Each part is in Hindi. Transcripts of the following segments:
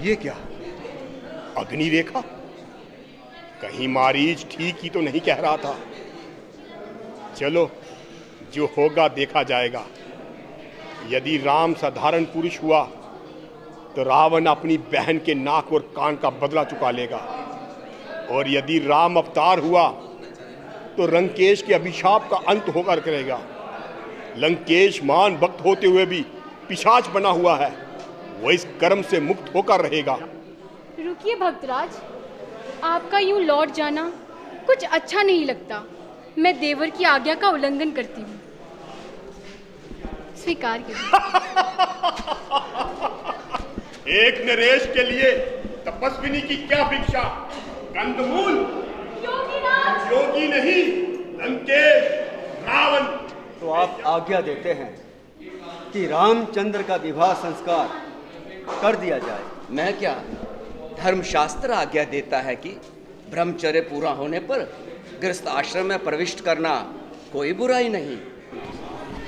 ये क्या, अग्नि रेखा? कहीं मारीच ठीक ही तो नहीं कह रहा था। चलो, जो होगा देखा जाएगा। यदि राम साधारण पुरुष हुआ तो रावण अपनी बहन के नाक और कान का बदला चुका लेगा, और यदि राम अवतार हुआ तो लंकेश के अभिशाप का अंत होकर करेगा। लंकेश मान भक्त होते हुए भी पिशाच बना हुआ है, वो इस कर्म से मुक्त होकर रहेगा। रुकिए भक्तराज, आपका यूं लौट जाना कुछ अच्छा नहीं लगता। मैं देवर की आज्ञा का उल्लंघन करती हूँ, स्वीकार कीजिए। एक नरेश के लिए तपस्विनी की क्या भिक्षा? कंदमूल? योगी नहीं, लंकेश, रावण। तो आप आज्ञा देते हैं कि रामचंद्र का विवाह संस्कार कर दिया जाए? मैं क्या, धर्मशास्त्र आज्ञा देता है कि ब्रह्मचर्य पूरा होने पर गृहस्थ आश्रम में प्रविष्ट करना कोई बुराई नहीं।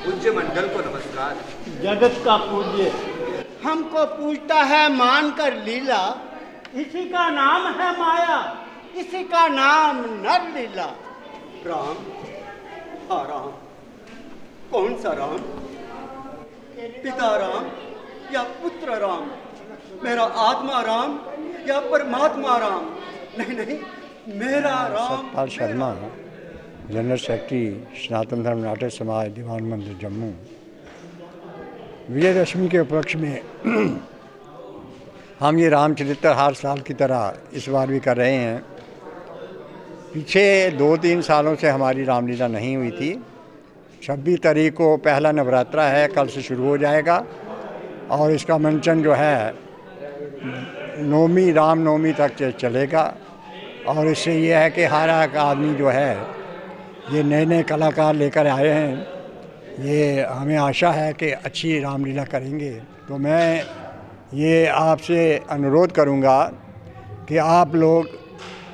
पूज्य मंडल को नमस्कार। जगत का पूज्य हमको पूछता है मानकर लीला, इसी का नाम है माया, इसी का नाम नर लीला। राम? हाँ राम। कौन सा राम? पिता राम या पुत्र राम? मेरा आत्मा राम या परमात्मा राम? नहीं नहीं, मेरा राम। सतपाल शर्मा, जनरल सेक्रेटरी सनातन धर्म नाटक समाज, दीवान मंदिर, जम्मू। विजयदशमी के उपलक्ष्य में हम ये रामचरित्र हर साल की तरह इस बार भी कर रहे हैं। पीछे 2-3 सालों से हमारी रामलीला नहीं हुई थी। 26 तारीख को पहला नवरात्रा है, कल से शुरू हो जाएगा, और इसका मंचन जो है नवमी, रामनवमी तक चलेगा। और इससे ये है कि हर एक आदमी जो है ये नए नए कलाकार लेकर आए हैं। ये हमें आशा है कि अच्छी रामलीला करेंगे। तो मैं ये आपसे अनुरोध करूंगा कि आप लोग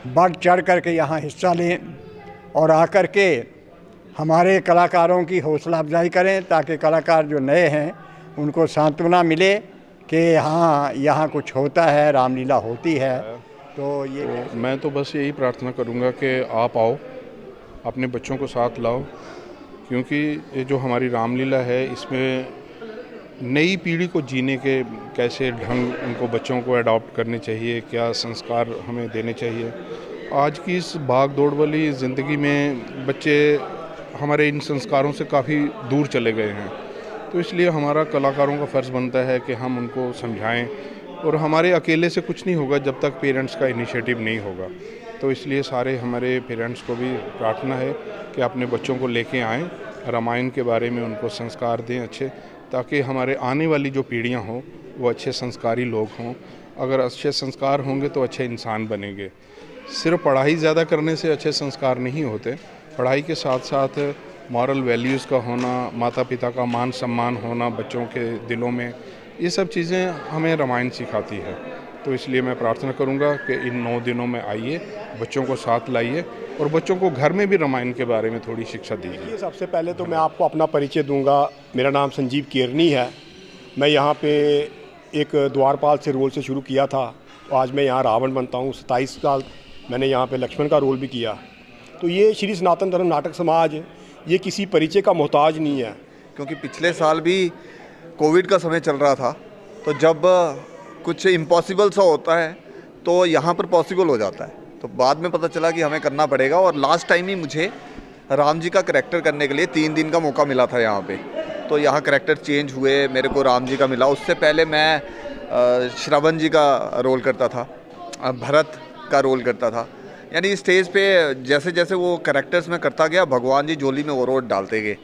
बढ़ चढ़ करके यहाँ हिस्सा लें और आकर के हमारे कलाकारों की हौसला अफजाई करें, ताकि कलाकार जो नए हैं उनको सांत्वना मिले कि हाँ यहाँ कुछ होता है, रामलीला होती है। तो ये मैं तो बस यही प्रार्थना करूँगा कि आप आओ, अपने बच्चों को साथ लाओ, क्योंकि ये जो हमारी रामलीला है इसमें नई पीढ़ी को जीने के कैसे ढंग उनको बच्चों को अडॉप्ट करने चाहिए, क्या संस्कार हमें देने चाहिए। आज की इस भाग दौड़ वाली ज़िंदगी में बच्चे हमारे इन संस्कारों से काफ़ी दूर चले गए हैं। तो इसलिए हमारा कलाकारों का फ़र्ज़ बनता है कि हम उनको समझाएं, और हमारे अकेले से कुछ नहीं होगा जब तक पेरेंट्स का इनिशिएटिव नहीं होगा। तो इसलिए सारे हमारे पेरेंट्स को भी प्रार्थना है कि अपने बच्चों को लेके आएँ, रामायण के बारे में उनको संस्कार दें अच्छे, ताकि हमारे आने वाली जो पीढ़ियाँ हों वो अच्छे संस्कारी लोग हों। अगर अच्छे संस्कार होंगे तो अच्छे इंसान बनेंगे। सिर्फ पढ़ाई ज़्यादा करने से अच्छे संस्कार नहीं होते, पढ़ाई के साथ साथ मॉरल वैल्यूज़ का होना, माता पिता का मान सम्मान होना बच्चों के दिलों में, ये सब चीज़ें हमें रामायण सिखाती है। तो इसलिए मैं प्रार्थना करूंगा कि इन 9 दिनों में आइए, बच्चों को साथ लाइए और बच्चों को घर में भी रामायण के बारे में थोड़ी शिक्षा दीजिए। सबसे पहले तो मैं आपको अपना परिचय दूंगा। मेरा नाम संजीव केरनी है। मैं यहाँ पे एक द्वारपाल से रोल से शुरू किया था, तो आज मैं यहाँ रावण बनता हूँ। 27 साल मैंने यहाँ पे लक्ष्मण का रोल भी किया। तो ये श्री सनातन धर्म नाटक समाज ये किसी परिचय का मोहताज नहीं है, क्योंकि पिछले साल भी कोविड का समय चल रहा था, तो जब कुछ इम्पॉसिबल सा होता है तो यहाँ पर पॉसिबल हो जाता है। तो बाद में पता चला कि हमें करना पड़ेगा, और लास्ट टाइम ही मुझे राम जी का करैक्टर करने के लिए 3 दिन का मौका मिला था यहाँ पे। तो यहाँ करैक्टर चेंज हुए, मेरे को राम जी का मिला। उससे पहले मैं श्रवण जी का रोल करता था, भरत का रोल करता था। यानी स्टेज पे जैसे जैसे वो करैक्टर्स में करता गया, भगवान जी झोली में और रोड डालते गए।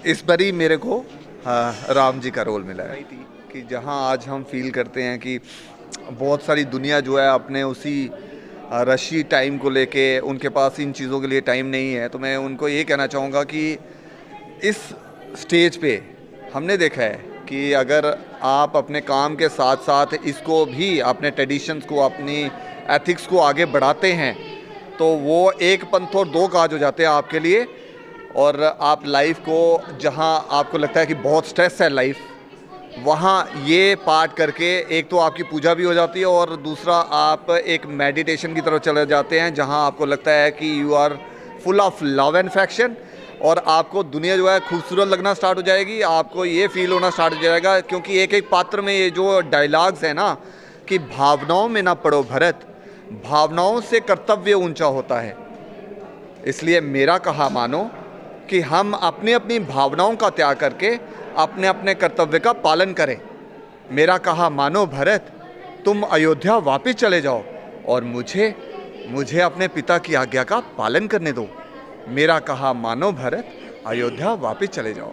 इस बार ही मेरे को राम जी का रोल मिला है कि जहाँ आज हम फील करते हैं कि बहुत सारी दुनिया जो है अपने उसी रशी टाइम को लेके, उनके पास इन चीज़ों के लिए टाइम नहीं है। तो मैं उनको ये कहना चाहूँगा कि इस स्टेज पे हमने देखा है कि अगर आप अपने काम के साथ साथ इसको भी, अपने ट्रेडिशंस को, अपनी एथिक्स को आगे बढ़ाते हैं, तो वो एक पंथ और 2 काज हो जाते हैं आपके लिए। और आप लाइफ को, जहां आपको लगता है कि बहुत स्ट्रेस है लाइफ, वहाँ ये पाठ करके एक तो आपकी पूजा भी हो जाती है और दूसरा आप एक मेडिटेशन की तरफ चले जाते हैं, जहाँ आपको लगता है कि you are full of love and affection और आपको दुनिया जो है खूबसूरत लगना स्टार्ट हो जाएगी। आपको ये फील होना स्टार्ट हो जाएगा, क्योंकि एक एक पात्र में ये जो डायलॉग्स हैं ना कि भावनाओं में ना पड़ो भरत, भावनाओं से कर्तव्य ऊंचा होता है। इसलिए मेरा कहा मानो कि हम अपनी अपनी भावनाओं का त्याग करके अपने अपने कर्तव्य का पालन करें। मेरा कहा मानो भरत, तुम अयोध्या वापस चले जाओ और मुझे अपने पिता की आज्ञा का पालन करने दो। मेरा कहा मानो भरत, अयोध्या वापस चले जाओ।